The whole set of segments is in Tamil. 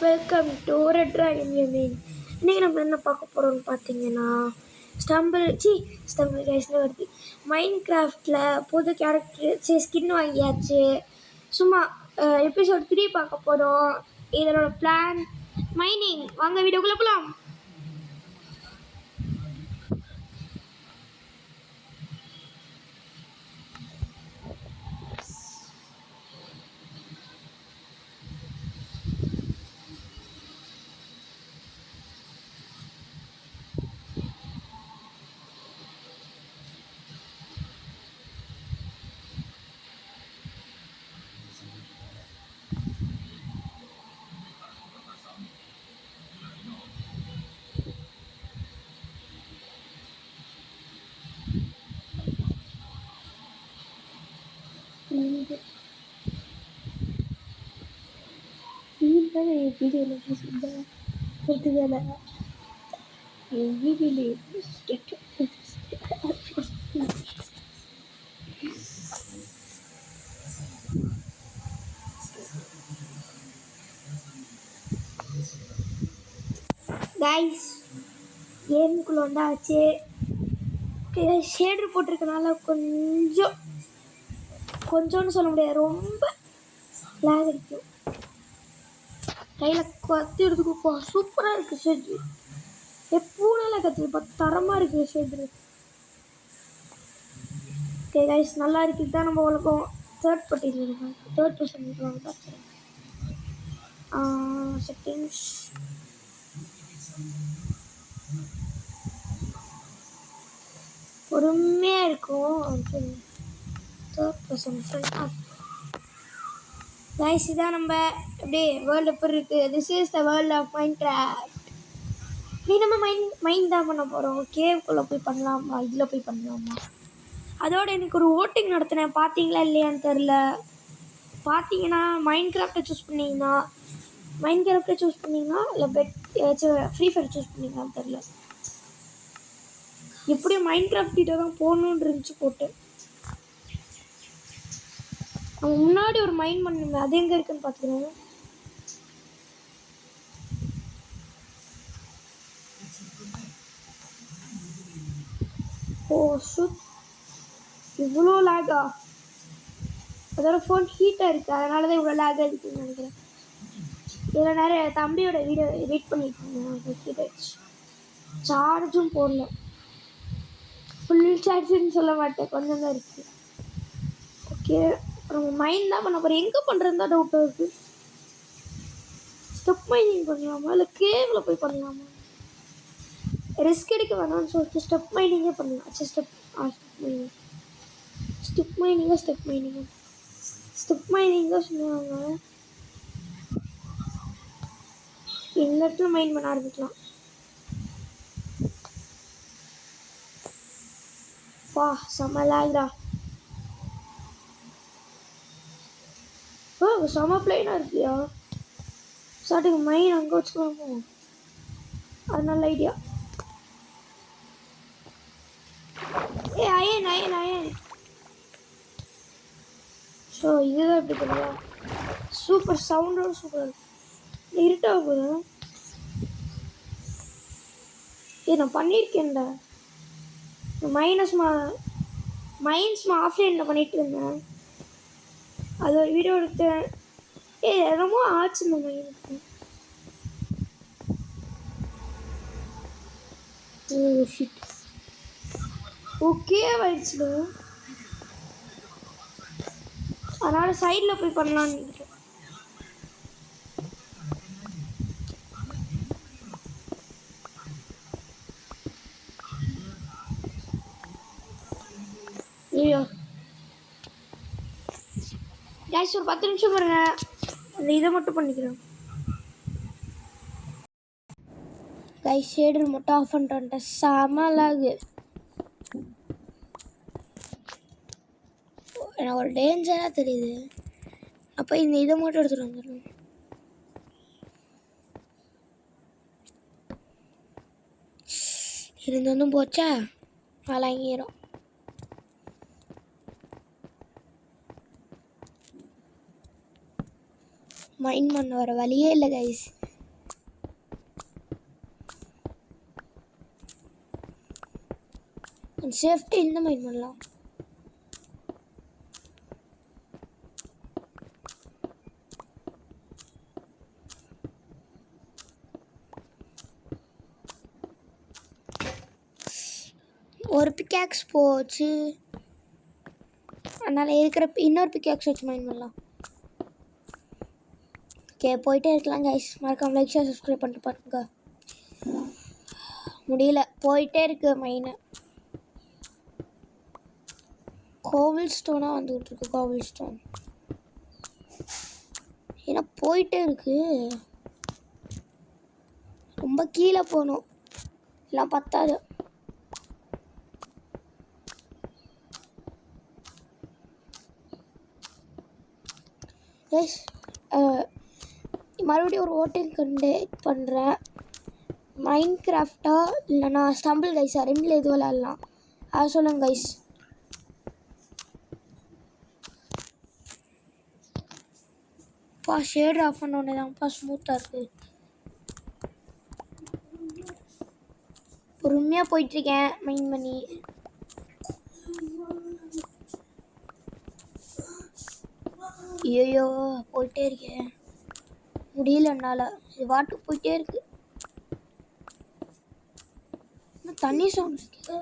Welcome to red dragon gaming. இன்றைக்கி நம்ம என்ன பார்க்க போகிறோம்னு பார்த்தீங்கன்னா ஸ்டம்பிள் கைஸ்னு வருது. மைண்ட் கிராஃப்டில் புது கேரக்டர் ஸ்கின் வாங்கியாச்சு. சும்மா எபிசோட் 3 பார்க்க போகிறோம். இதனோட பிளான் மைனிங். வாங்க வீடியோக்குள்ளே போகலாம். கைஸ் கேமுக்குள்ள வந்தாச்சு. ஷேடர் போட்டிருக்கனால கொஞ்சம்னு சொல்ல முடியாது, ரொம்ப லேக் அடிக்கும். கையில் கத்திடுறதுக்கு சூப்பராக இருக்குது ஷேட்ரு. எப்போனால கத்திருப்பா தரமாக இருக்குது ஷேட்ரு. ஓகே கைஸ், நல்லா இருக்குது தான். நம்ம உலகம் தேர்ட் பர்சன் பார்த்துருக்கோம். செட்டிங்ஸ் பொறுமையாக இருக்கும். தேர்ட் பர்சன் கைஸ், இதான் நம்ம அப்படியே வேர்ல்டு எப்படி இருக்குது. This is the world of mind craft. நீ நம்ம மைண்ட் தான் பண்ண போகிறோம். கேவுக்குள்ளே போய் பண்ணலாமா, இதில் போய் பண்ணலாமா? அதோட எனக்கு ஒரு ஓட்டிங் நடத்தினேன், பார்த்தீங்களா இல்லையான்னு தெரில. பார்த்தீங்கன்னா மைண்ட் கிராஃப்டை சூஸ் பண்ணிங்கன்னா இல்லை ஃப்ரீ ஃபயர் சூஸ் பண்ணிங்களான்னு தெரில. எப்படியும் மைண்ட் கிராஃப்ட் கிட்ட தான் போகணுன்னு இருந்துச்சு போட்டு. அவங்க முன்னாடி ஒரு மைண்ட் பண்ணுங்க, அது எங்கே இருக்குன்னு பார்த்துக்கிறேன். ஓ சுத், இவ்வளோ லேகா? அதோட ஃபோன் ஹீட்டாக இருக்குது, அதனால தான் இவ்வளோ லேகாக இருக்குதுன்னு நினைக்கிறேன். இதில் நிறைய தம்பியோட வீடியோ எடிட் பண்ணியிருக்காங்க. ஹீட் ஆயிடுச்சு. சார்ஜும் போடல, ஃபுல் சார்ஜுன்னு சொல்ல மாட்டேன், கொஞ்சம் தான் இருக்குது. ஓகே, நம்ம மைண்ட் தான் பண்ண போகிறோம். எங்கே பண்ணுறது தான் டவுட்டாக இருக்குது. ஸ்டெப் மைனிங் பண்ணலாமா இல்லை கேவில் போய் பண்ணலாமா? ரிஸ்க் எடுக்க வேணாம்னு சொல்லிட்டு ஸ்டெப் மைனிங்கே பண்ணலாம். சரி, ஸ்டெப் மைனிங்காக சொல்லுவாங்க. இந்த இடத்துல மைண்ட் பண்ண ஆரம்பிக்கலாம். வா, செம்ம லேக்டா. செம்ம பிளைனாக இருக்கியா? ஸ்டார்டிங் மைண்ட் அங்கே வச்சுக்கலாமோ? அது நல்ல ஐடியா. அயன் ஸோ இதுதான் எப்படி பண்ணுவா? சூப்பர் சவுண்டோட சூப்பர். இருட்டாக போகுது. நான் பண்ணியிருக்கேன்டா. மைண்ட்ஸ் ஆஃப்லைனில் பண்ணிட்டு இருந்தேன். அது ஒரு வீடியோ எடுத்தேன். என்னமோ ஆச்சு இந்த மைனுக்கு. ஓகே ஆயிடுச்சுல, அதனால் சைடில் போய் பண்ணலான்னு நினைக்கிறேன். ஐயோ கைஸ், ஒரு 10 நிமிஷம் பாருங்க, அந்த இதை மட்டும் பண்ணிக்கிறேன். கைஸ், ஷேடர் மட்டும் ஆஃப் பண்ணிட்டு வந்துட்டேன். செமலாகு. எனக்கு ஒரு டேஞ்சராக தெரியுது. அப்போ இந்த இதை மட்டும் எடுத்துகிட்டு வந்துடணும். இருந்து போச்சா வழங்கிடும். மைண்ட் பண்ண வர வழியே இல்லை கைஸ். சேஃப்டி இந்த மைண்ட் பண்ணலாம். ஒரு பிக்காக்ஸ் போச்சு, அதனால் இருக்கிற இன்னொரு பிக்காக்ஸ் வச்சு மைண்ட் பண்ணலாம். ஓகே, போயிட்டே இருக்கலாம் கைஸ். மறக்காம லைக் ஷேர் சப்ஸ்கிரைப் பண்ணிட்டு பாருங்க. முடியல, போயிட்டே இருக்கு மைனு. கோவில் ஸ்டோனாக வந்துக்கிட்டு இருக்கு. கோவில் ஸ்டோன் ஏன்னா போயிட்டே இருக்கு. ரொம்ப கீழே போகணும், எல்லாம் பத்தாது. எஸ், மறுபடியும் ஒரு ஓட்டிங் கண்டக்ட் பண்ணுறேன். மைண்ட் கிராஃப்டா இல்லைனா ஸ்டம்பிள் கைஸா, ரெண்டில் எது விளாட்லாம் அதை சொல்லுங்க கைஸ். ஷேட் ஆஃப் பண்ணோடனே தான்ப்பா ஸ்மூத்தாக இருக்குது. பொறுமையாக போயிட்டுருக்கேன் மைண்ட் பண்ணி. ஐயோ போயிட்டே இருக்கேன், முடியல என்னால். இது வாட்டு போயிட்டே இருக்கு. தண்ணி சவுண்ட் கேட்குது,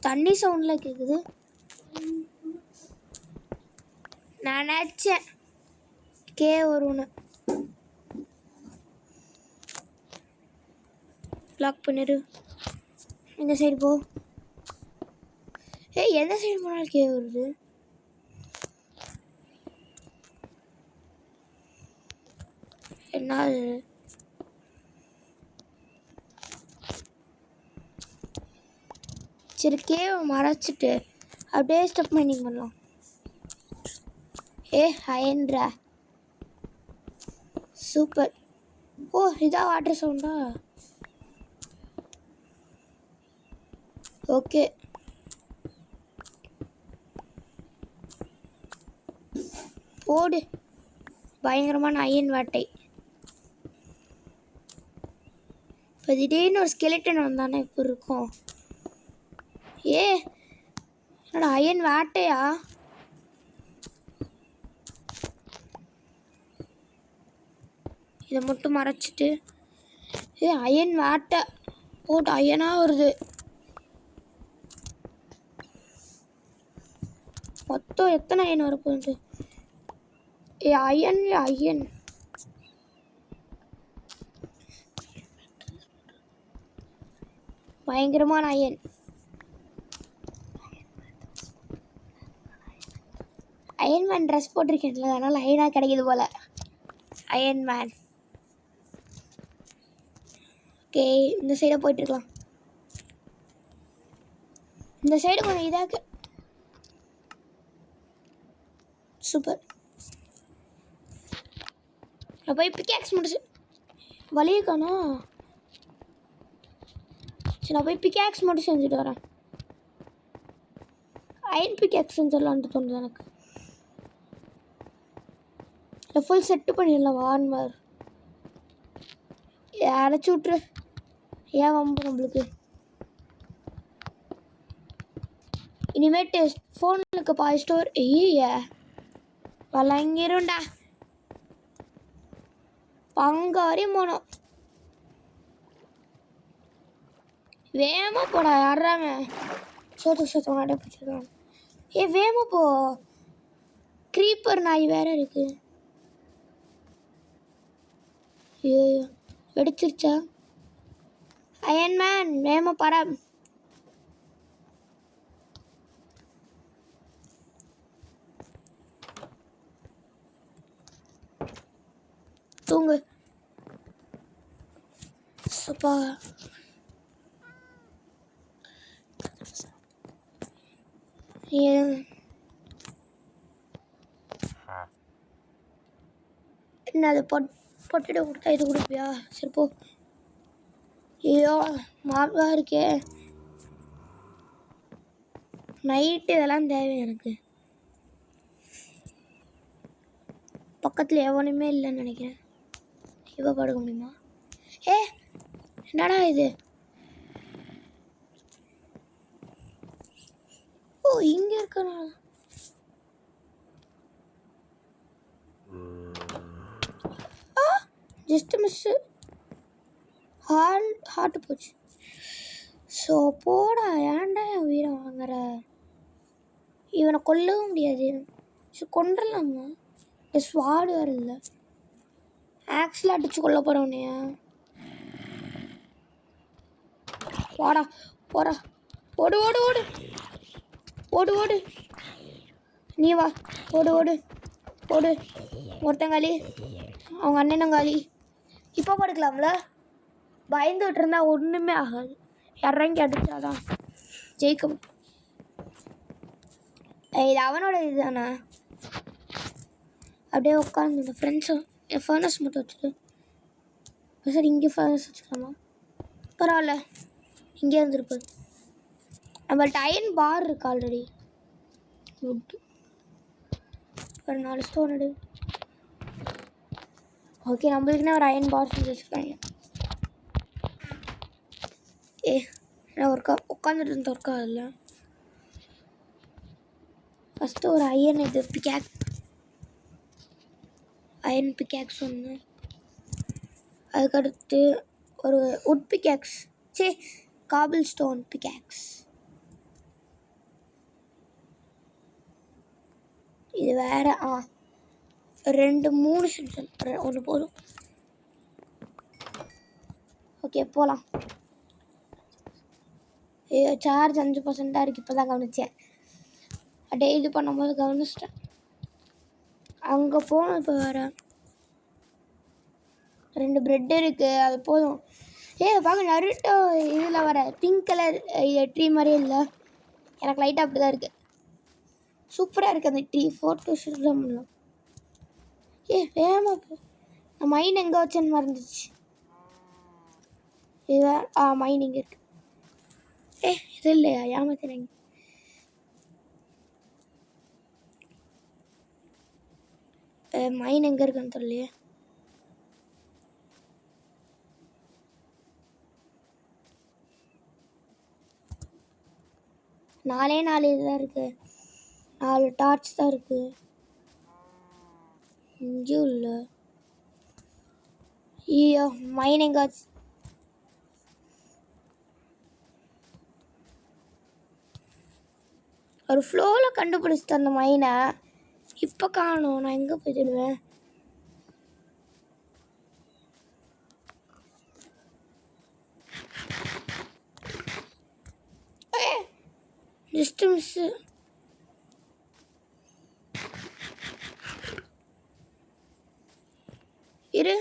தண்ணி சவுண்டில் கேட்குது. நான் நினச்சேன் வரும்னு. லாக் பண்ணிடு. இந்த சைடு போ. எந்த சைடு போனாலும் வருது. என்ன சரி, மறைச்சிட்டு அப்படியே ஸ்டெப் மைனிங் பண்ணலாம். ஹயன்றா சூப்பர். இதான் வாட்டர் சவுண்டா? ஓகே, போடு. பயங்கரமான அயன் வாட்டை. இப்போ திடீர்னு ஒரு ஸ்கெலிட்டன் வந்தானே இப்போ இருக்கும். என்னோட அயன் வாட்டையா? இதை மட்டும் மறைச்சிட்டு அயன் வாட்டை போட்டு அயனாக வருது. மொத்தம் எத்தனை அயன் வரப்போகுது? அயன் அயன் பயங்கரமான அயன். அயன்மேன் ட்ரெஸ் போட்டிருக்கேன்ல, அதனால் அயனாக கிடைக்கிது போல். அயன்மேன். ஓகே, இந்த சைடாக போயிட்டுருக்கலாம். இந்த சைடு கொஞ்சம் இதாக சூப்பர். நான் போய் பிக்காக்ஸ் முடிச்சு வழியே காணோம். சரி, நான் போய் பிக்காக்ஸ் மட்டும் செஞ்சுட்டு வரேன். அயன் பிக்காக்ஸ் செஞ்சிடலான்ட்டு தோணுது எனக்கு. ஃபுல் செட்டு பண்ணிடலாம். வான்மர் அடைச்சி விட்ரு. ஏன் வம்பு நம்மளுக்கு? இனிமேட்டு ஃபோனுக்கு ஸ்டோர் வழங்கிரும்டா. பங்காரி போனோம். வேகமாக போடா. யாராம சோத்து நாடே பிடிச்சிருக்கான். வேகமாக போ. க்ரீப்பர் நாய் வேற இருக்கு. ஐயோ வெடிச்சிருச்சா? அயன்மேன் வேகமாக பாரா. தூங்கு. சப்பா என்ன அது பொட்டிட கொடுத்தா இது கொடுப்பியா? சரி போ. ஐயோ மாவாக இருக்கே. நைட்டு இதெல்லாம் தேவை எனக்கு. பக்கத்தில் எவனுமே இல்லைன்னு நினைக்கிறேன். இவ படுக்க முடியுமா? ஏ என்னடா இது? ஓ இங்கே இருக்கா? Just miss. ஹார்ட் போச்சு. ஸோ போடா, ஏன்டா என் உயிரை வாங்குற? இவனை கொல்லவும் முடியாது. ஸோ கொண்டுடலாமா? இந்த ஸ்வாடு வேறு இல்லை. ஆக்ஸில் அடித்து கொல்ல போகிறவனையா? வாடா போடா, ஓடு ஓடு ஓடு ஓடு ஓடு, நீ வா, ஓடு ஓடு ஓடு. ஒருத்தங்காலி, அவங்க அண்ணனங்காலி. இப்போ படுக்கலாம்ல? பயந்துகிட்டு இருந்தால் ஒன்றுமே ஆகாது. இறங்கி அடித்தாதான் ஜெயிக்க. இது அவனோட இது தானே. அப்படியே உட்காந்து இந்த ஃப்ரெண்ட்ஸும் என் ஃபர்னஸ் மட்டும் வச்சுட்டு. சார் இங்கே ஃபர்னஸ் வச்சுக்கலாமா? பரவாயில்ல, இங்கே இருந்துருப்பது. நம்மள்ட்ட அயன் பார் இருக்கு ஆல்ரெடி. குட். ஒரு 4 ஸ்டோன் எடு. ஓகே, நம்மளுக்குன்னா ஒரு அயன் பார் செஞ்சு வச்சுருக்காங்க. நான் உட்காந்துட்டு இருந்த ஒர்க்கா இல்லை. ஃபஸ்ட்டு ஒரு அயன் இது அயன் பிக்கேக்ஸ் ஒன்று. அதுக்கடுத்து ஒரு உட் பிக்கேக்ஸ், காபிள் ஸ்டோன் பிக்கேக்ஸ். இது வேறு 2-3 சென்சன், ஒன்று போதும். ஓகே போகலாம். சார்ஜ் 5% இருக்குது. இப்போ தான் கவனித்தேன். டெய்லி பண்ணும்போது கவனிச்சிட்டேன். அங்கே போகணும். இப்போ வேறு 2 ப்ரெட் இருக்குது, அது போதும். பார்க்க நருட்டோ இதில் வர பிங்க் கலர் ட்ரீ மாதிரியே இல்லை. எனக்கு லைட்டாக அப்படி தான் இருக்குது. சூப்பராக இருக்குது அந்த ட்ரீ. ஃபோட்டோ ஷூட் தான் பண்ணலாம். வேகமாக போ. நான் மைன் எங்கே வச்சேன்னு மறந்துச்சு. இது மைன் இங்கே இருக்குது. இது இல்லையா? ஏமாத்தினேங்க. மைன் எங்கே இருக்குன்னு தெரியலையே. நாலே 4 இதுதான் இருக்குது. 4 டார்ச் தான் இருக்குது. இங்கேயும் இல்லை. ஐயோ, மைன் எங்கே? ஒரு ஃப்ளோவில் கண்டுபிடிச்சிட்டு அந்த மைனை இப்போ காணும். நான் எங்கே போயிடுவேன்? Just miss. இரு,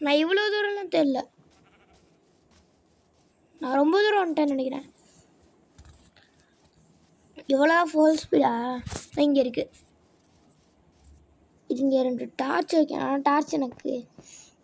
நான் இவ்வளோ தூரம்லாம் தெரியல. நான் ரொம்ப தூரம் வந்துட்டேன்னு நினைக்கிறேன். இவ்வளோ ஃபுல் ஸ்பீடா? இங்கே இருக்குது. இது இங்கே 2 டார்ச் வைக்கணும். ஆனால்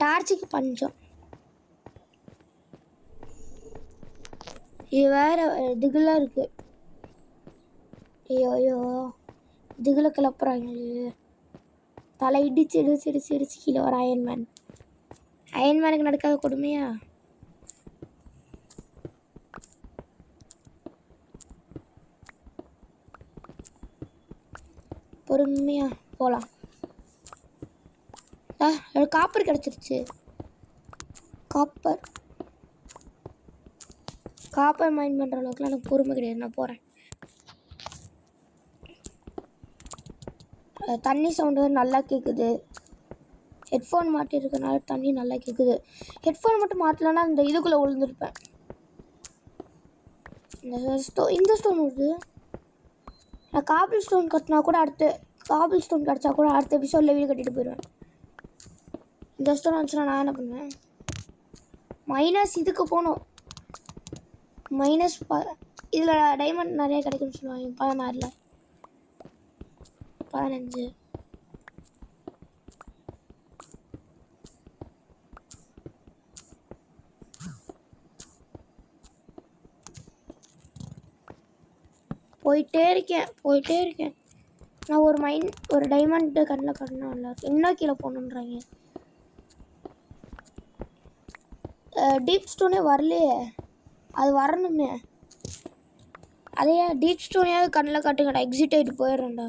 டார்ச்சுக்கு பஞ்சம். இது வேறு இதுகளாக இருக்குது. ஐயோ இதுகளை கிளப்புறாங்களே. தலை இடிச்சு கீழே வர அயன்மேனுக்கு நடக்காத கொடுமையா? பொறுமையாக போகலாம். காப்பர் கிடச்சிருச்சு. காப்பர் மைண்ட் பண்ணுற அளவுக்குலாம் எனக்கு பொறுமை கிடையாது. நான் போகிறேன். தண்ணி சவுண்டு நல்லா கேட்குது. ஹெட்ஃபோன் மாட்டிருக்கனால தண்ணி நல்லா கேட்குது. ஹெட்ஃபோன் மட்டும் மாட்டலன்னா இந்த இதுக்குள்ளே விழுந்துருப்பேன். இந்த ஸ்டோன் வருது. நான் காபிள் ஸ்டோன் கட்டினா கூட காபிள் ஸ்டோன் கிடச்சா கூட அடுத்த எபிசோடில் வீடு கட்டிட்டு போயிடுவேன். இந்த ஸ்டோன் வந்துச்சுன்னா நான் என்ன பண்ணுவேன்? மைனஸ் இதுக்கு போகணும். மைனஸ் இதில் டைமண்ட் நிறைய கிடைக்கும்னு சொல்லுவாங்க. 16 15. போயிட்டே இருக்கேன். நான் ஒரு டைமண்ட் கண்ணில் கட்டினா நல்லா இருக்கும். இன்னும் கீழே போகணுன்றாங்க. டீப் ஸ்டோனே வரலையே, அது வரணுமே. அதையே டீப் ஸ்டோனையாவது கண்ணில் காட்டுங்கடா. எக்ஸிட் ஆகிட்டு போயிடுறேன்டா.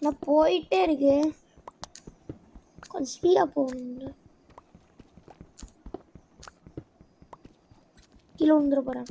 நான் போயிட்டே இருக்கு, கொஞ்சம் ஸ்பீடாக போகணும். கீழே விழுந்துட போகிறேன்.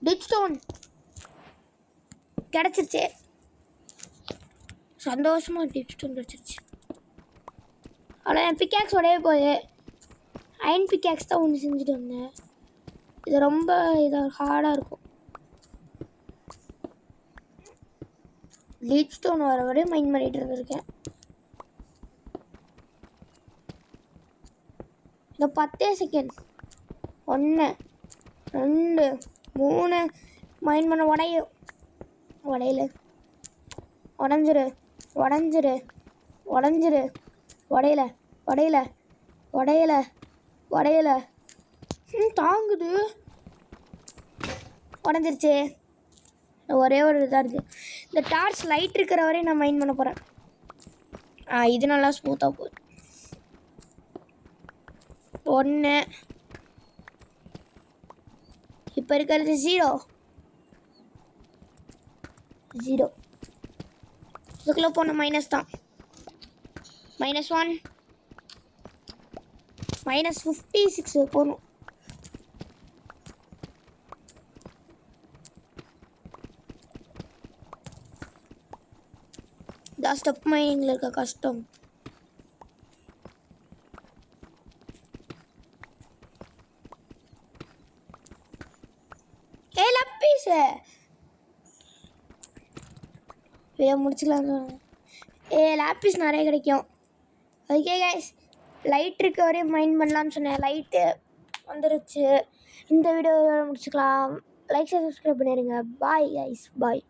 டீப் ஸ்டோன் கிடச்சிருச்சு, சந்தோஷமாக டீப் ஸ்டோன் கிடச்சிருச்சு. ஆனால் என் பிக்காக்ஸ் உடைய போகுது. அயன் பிக்காக்ஸ் தான் ஒன்று செஞ்சுட்டு வந்தேன். இது ரொம்ப ஹார்டாக இருக்கும். டீப் ஸ்டோன் வர வரையும் மைண்ட் பண்ணிகிட்டு இருந்திருக்கேன். இந்த 10 செகண்ட் 1 2 3 மைண்ட் பண்ண உடையில உடஞ்சிரு உடையில தாங்குது. உடஞ்சிருச்சு. ஒரே ஒரு இதாக இருக்குது. இந்த டார்ச் லைட் இருக்கிற வரையும் நான் மைண்ட் பண்ண போகிறேன். இது நல்லா ஸ்மூத்தாக போகுது. 1 இப்போ இருக்கிறது 0 இதுக்குள்ளே போன மைனஸ் தான். -1 -56 போகணும். இதான் ஸ்டெப் மைனிங்கில் இருக்க கஷ்டம். லப்பீஸு முடிச்சுக்கலாம். லாப்பீஸ் நிறைய கிடைக்கும். ஓகே கைஸ், லைட் இருக்க வரையும் மைண்ட் பண்ணலான்னு சொன்னேன். லைட்டு வந்துருச்சு. இந்த வீடியோ முடிச்சுக்கலாம். லைக் சப்ஸ்கிரைப் பண்ணிடுங்க. பாய் கைஸ், பாய்.